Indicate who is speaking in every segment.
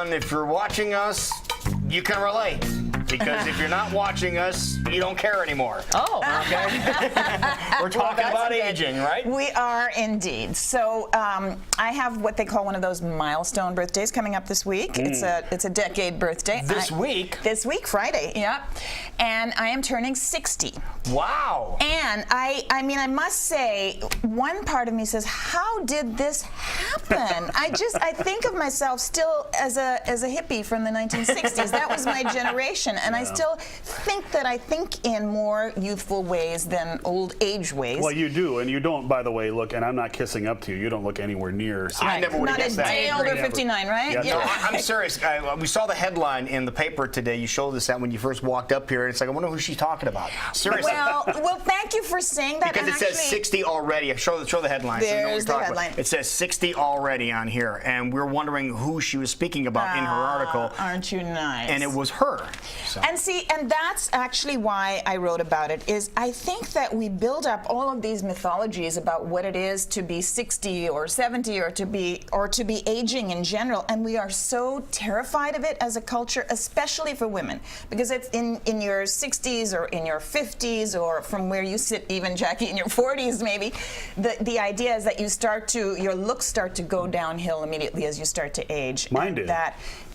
Speaker 1: If you're watching us, you can relate. Because if you're not watching us, you don't care anymore.
Speaker 2: Oh.
Speaker 1: Okay? We're talking about aging, right?
Speaker 3: We are indeed. So I have what they call one of those milestone birthdays coming up this week. It's a decade birthday.
Speaker 1: This week?
Speaker 3: This week, Friday, yep. And I am turning 60.
Speaker 1: Wow.
Speaker 3: And I mean, I must say, one part of me says, how did this happen? I think of myself still as a hippie from the 1960s. That was my generation. And I still think that I think in more youthful ways than old age ways.
Speaker 4: Well, you do, and you don't, by the way, look, and I'm not kissing up to you, you don't look anywhere near 60.
Speaker 1: I never would have guessed that.
Speaker 3: Not a day older, 59, right?
Speaker 4: Yeah,
Speaker 1: No, I'm serious. We saw the headline in the paper today. You showed us that when you first walked up here. And it's like, I wonder who she's talking about. Seriously.
Speaker 3: Well, thank you for saying that.
Speaker 1: Because it says 60 already. Show the headline. So you know what
Speaker 3: There's
Speaker 1: we're
Speaker 3: the
Speaker 1: talking
Speaker 3: headline.
Speaker 1: about. It says 60 already on here. And we're wondering who she was speaking about in her article.
Speaker 3: Aren't you nice?
Speaker 1: And it was her. So.
Speaker 3: And that's actually why I wrote about it, is I think that we build up all of these mythologies about what it is to be 60 or 70 or to be aging in general, and we are so terrified of it as a culture, especially for women, because it's in your 60s or in your 50s or from where you sit, even Jackie, in your 40s maybe, the idea is that your looks start to go downhill immediately as you start to age.
Speaker 4: Mine did.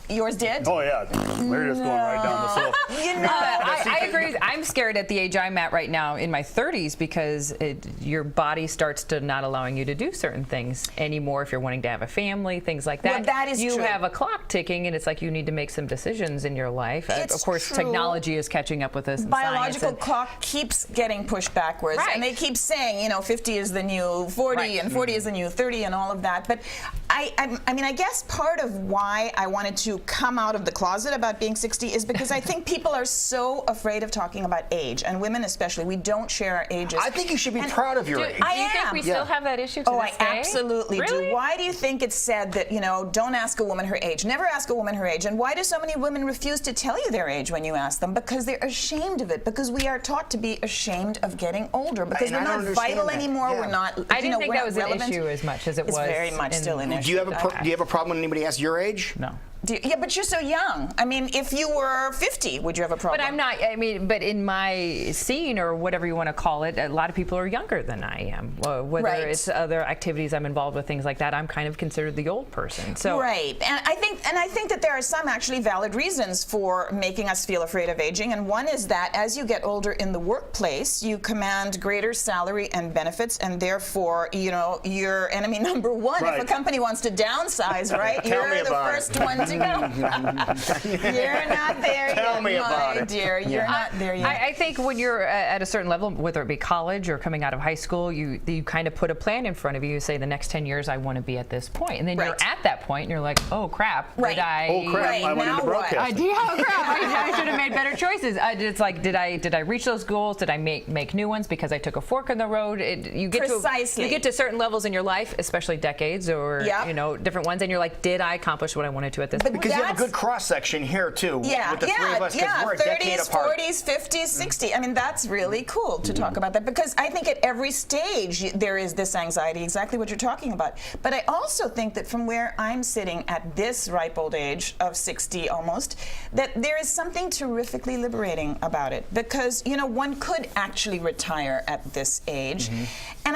Speaker 3: Yours did?
Speaker 4: Oh, yeah. They're just going right down the slope.
Speaker 3: You know,
Speaker 2: I agree. I'm scared at the age I'm at right now in my 30s because your body starts to not allowing you to do certain things anymore if you're wanting to have a family, things like that.
Speaker 3: Well, that is
Speaker 2: you
Speaker 3: true.
Speaker 2: have a clock ticking, and it's like you need to make some decisions in your life.
Speaker 3: It's
Speaker 2: of course,
Speaker 3: true.
Speaker 2: technology is catching up with us. And
Speaker 3: biological
Speaker 2: science
Speaker 3: clock keeps getting pushed backwards,
Speaker 2: Right.
Speaker 3: and they keep saying, 50 is the new 40,
Speaker 2: Right.
Speaker 3: and 40 is the new 30, and all of that. But I mean, I guess part of why I wanted to come out of the closet about being 60 is because I think people are so afraid of talking about age, and women especially. We don't share our ages.
Speaker 1: I think you should be proud of your age.
Speaker 2: Do you think we still have that issue to
Speaker 3: Oh,
Speaker 2: this
Speaker 3: I
Speaker 2: day?
Speaker 3: absolutely
Speaker 2: Really?
Speaker 3: do. Why do you think it's said that, don't ask a woman her age? Never ask a woman her age. And why do so many women refuse to tell you their age when you ask them? Because they're ashamed of it. Because we are taught to be ashamed of getting older. Because
Speaker 1: And I
Speaker 3: we're
Speaker 1: don't
Speaker 3: not
Speaker 1: understand
Speaker 3: vital
Speaker 1: that.
Speaker 3: anymore.
Speaker 1: Yeah.
Speaker 3: We're not.
Speaker 2: I didn't think
Speaker 3: we're
Speaker 2: that
Speaker 3: not
Speaker 2: was
Speaker 3: relevant.
Speaker 2: an issue as much as it was.
Speaker 3: It's very much still an issue.
Speaker 1: Do you have a problem when anybody asks your age?
Speaker 2: No.
Speaker 3: Yeah, but you're so young. I mean, if you were 50, would you have a problem?
Speaker 2: But I'm not. I mean, but in my scene or whatever you want to call it, a lot of people are younger than I am. Whether
Speaker 3: Right.
Speaker 2: it's other activities I'm involved with, things like that, I'm kind of considered the old person. So
Speaker 3: Right, and I think that there are some actually valid reasons for making us feel afraid of aging, and one is that as you get older in the workplace, you command greater salary and benefits, and therefore, you're enemy number one.
Speaker 4: Right.
Speaker 3: If a company wants to downsize, right,
Speaker 1: Tell me
Speaker 3: you're the
Speaker 1: about
Speaker 3: first
Speaker 1: it.
Speaker 3: one to go. You're not there
Speaker 1: Tell
Speaker 3: yet,
Speaker 1: me about
Speaker 3: my
Speaker 1: it.
Speaker 3: dear. You're not there yet.
Speaker 2: I think when you're at a certain level, whether it be college or coming out of high school, you kind of put a plan in front of you. You say the next 10 years I want to be at this point, and then you're
Speaker 3: Right.
Speaker 2: at that point, and you're like, oh crap,
Speaker 3: Right.
Speaker 2: did I?
Speaker 4: Oh, crap,
Speaker 3: Right,
Speaker 4: I went
Speaker 3: now
Speaker 4: into
Speaker 3: what?
Speaker 4: broadcasting.
Speaker 2: Oh crap! I should have made better choices. It's like, did I reach those goals? Did I make new ones because I took a fork in the road? You get
Speaker 3: Precisely.
Speaker 2: to certain levels in your life, especially decades or
Speaker 3: Yep.
Speaker 2: different ones, and you're like, did I accomplish what I wanted to at this point?
Speaker 1: Because you have a
Speaker 3: That's-
Speaker 1: good cross section here too.
Speaker 3: Yeah,
Speaker 1: with the three of us, 'cause we're a
Speaker 3: 30s,
Speaker 1: decade apart.
Speaker 3: 40s, 50s, 60s. I mean, that's really cool to talk about that, because I think at every stage there is this anxiety, exactly what you're talking about. But I also think that from where I'm sitting at this ripe old age of 60 almost, that there is something terrifically liberating about it, because, one could actually retire at this age. And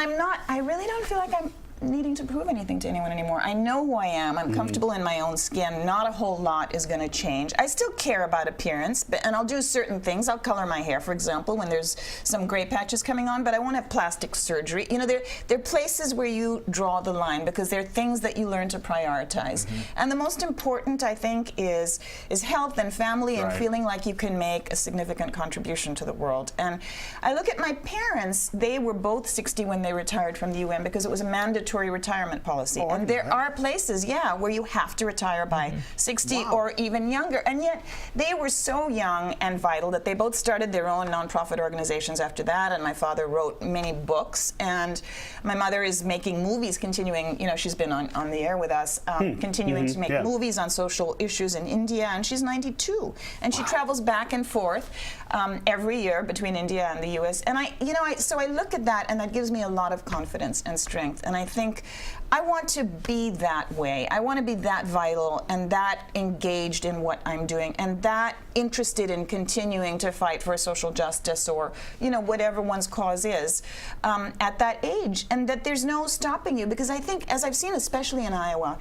Speaker 3: I really don't feel like I'm needing to prove anything to anyone anymore. I know who I am. I'm comfortable in my own skin. Not a whole lot is going to change. I still care about appearance, and I'll do certain things. I'll color my hair, for example, when there's some gray patches coming on, but I won't have plastic surgery. There are places where you draw the line, because they're things that you learn to prioritize. And the most important, I think, is health and family and
Speaker 4: Right.
Speaker 3: feeling like you can make a significant contribution to the world. And I look at my parents. They were both 60 when they retired from the UN, because it was a mandatory retirement policy. And there are places, where you have to retire by 60 or even younger. And yet they were so young and vital that they both started their own nonprofit organizations after that. And my father wrote many books. And my mother is making movies, continuing, she's been on the air with us, continuing to make movies on social issues in India. And she's 92. And she travels back and forth every year between India and the US. And so I look at that, and that gives me a lot of confidence and strength. And I think think I want to be that way. I want to be that vital and that engaged in what I'm doing and that interested in continuing to fight for social justice or, whatever one's cause is at that age. And that there's no stopping you, because I think, as I've seen, especially in Iowa,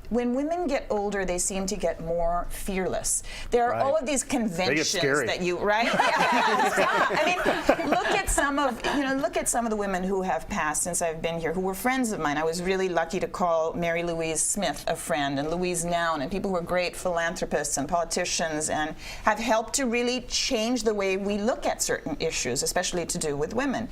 Speaker 3: when women get older, they seem to get more fearless. There are all of these conventions that you, right? I mean, look at some of the women who have passed since I've been here, who were friends of mine. I was really lucky to call Mary Louise Smith a friend, and Louise Noun, and people who are great philanthropists and politicians, and have helped to really change the way we look at certain issues, especially to do with women.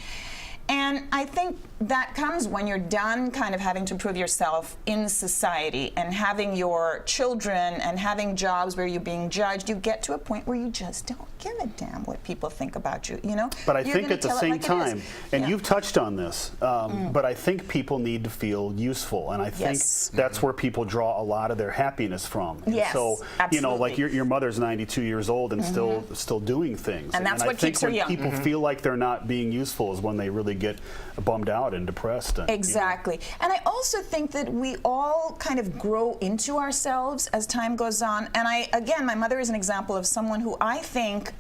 Speaker 3: And I think that comes when you're done kind of having to prove yourself in society and having your children and having jobs where you're being judged. You get to a point where you just don't give a damn what people think about you,
Speaker 4: But I think at the same time, and you've touched on this, but I think people need to feel useful, and I think that's where people draw a lot of their happiness from. And so,
Speaker 3: absolutely.
Speaker 4: Like your mother's 92 years old and still doing things.
Speaker 3: And that's what keeps her young.
Speaker 4: I think when people feel like they're not being useful is when they really get bummed out and depressed. And,
Speaker 3: exactly. And I also think that we all kind of grow into ourselves as time goes on. And again, my mother is an example of someone who I think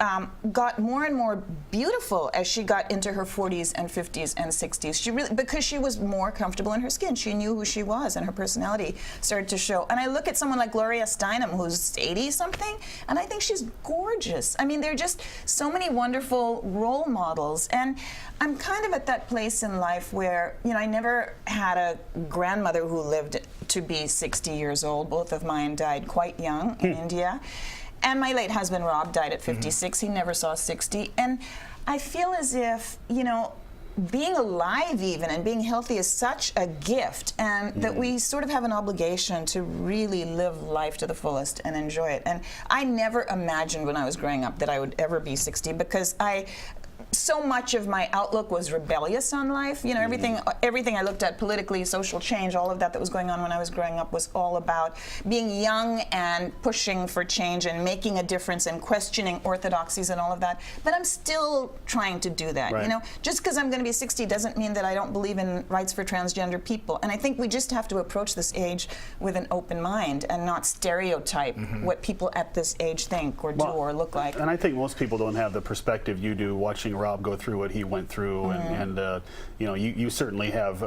Speaker 3: got more and more beautiful as she got into her 40s and 50s and 60s. She really, because she was more comfortable in her skin. She knew who she was, and her personality started to show. And I look at someone like Gloria Steinem, who's 80-something, and I think she's gorgeous. I mean, there are just so many wonderful role models. And I'm kind of at that place in life where, I never had a grandmother who lived to be 60 years old. Both of mine died quite young in India. And my late husband, Rob, died at 56. He never saw 60. And I feel as if, being alive even and being healthy is such a gift, and that we sort of have an obligation to really live life to the fullest and enjoy it. And I never imagined when I was growing up that I would ever be 60, because so much of my outlook was rebellious on life. Everything I looked at politically, social change, all of that was going on when I was growing up was all about being young and pushing for change and making a difference and questioning orthodoxies and all of that. But I'm still trying to do that. Just because I'm going to be 60 doesn't mean that I don't believe in rights for transgender people. And I think we just have to approach this age with an open mind and not stereotype what people at this age think or do or look like.
Speaker 4: And I think most people don't have the perspective you do, watching Rob go through what he went through, and you certainly have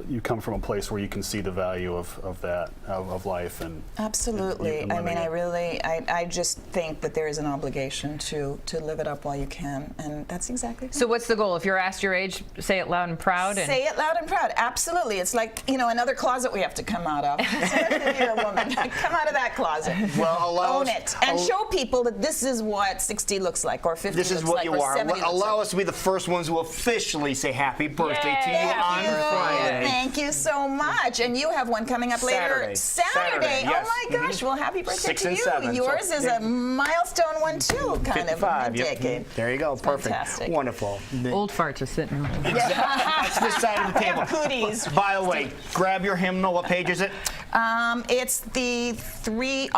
Speaker 4: you come from a place where you can see the value of that of life and
Speaker 3: absolutely.
Speaker 4: And
Speaker 3: I mean, I just think that there is an obligation to live it up while you can, and that's exactly.
Speaker 2: So what's the goal? If you're asked your age, say it loud and proud.
Speaker 3: Say it loud and proud. Absolutely. It's like another closet we have to come out of. If you're a woman, come out of that closet.
Speaker 1: Well,
Speaker 3: own it and show people that this is what 60 looks like, or 50
Speaker 1: this
Speaker 3: looks
Speaker 1: is what
Speaker 3: like,
Speaker 1: you
Speaker 3: or
Speaker 1: are.
Speaker 3: 70
Speaker 1: Allow us to be the first ones who officially say happy birthday to you on Friday.
Speaker 3: Thank you so much. And you have one coming up later.
Speaker 1: Saturday, yes.
Speaker 3: Oh my gosh. Well, happy birthday
Speaker 1: 6
Speaker 3: to
Speaker 1: and
Speaker 3: you.
Speaker 1: 7,
Speaker 3: Yours is a milestone one too, kind
Speaker 1: 55,
Speaker 3: of decade.
Speaker 1: There you go. Perfect.
Speaker 3: Fantastic.
Speaker 1: Wonderful.
Speaker 2: Old farts are sitting around.
Speaker 1: That's this side of the table.
Speaker 3: Cooties.
Speaker 1: By the way, grab your hymnal. What page is it?
Speaker 3: It's the 3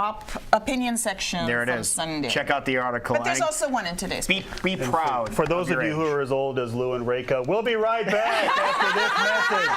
Speaker 3: opinion section
Speaker 1: There it
Speaker 3: from
Speaker 1: is.
Speaker 3: Sunday.
Speaker 1: Check out the article.
Speaker 3: But there's also one in today's.
Speaker 1: Be proud.
Speaker 4: For those of
Speaker 1: your
Speaker 4: you
Speaker 1: age.
Speaker 4: who are as old as Lou and Rekha, we'll be right back after this message.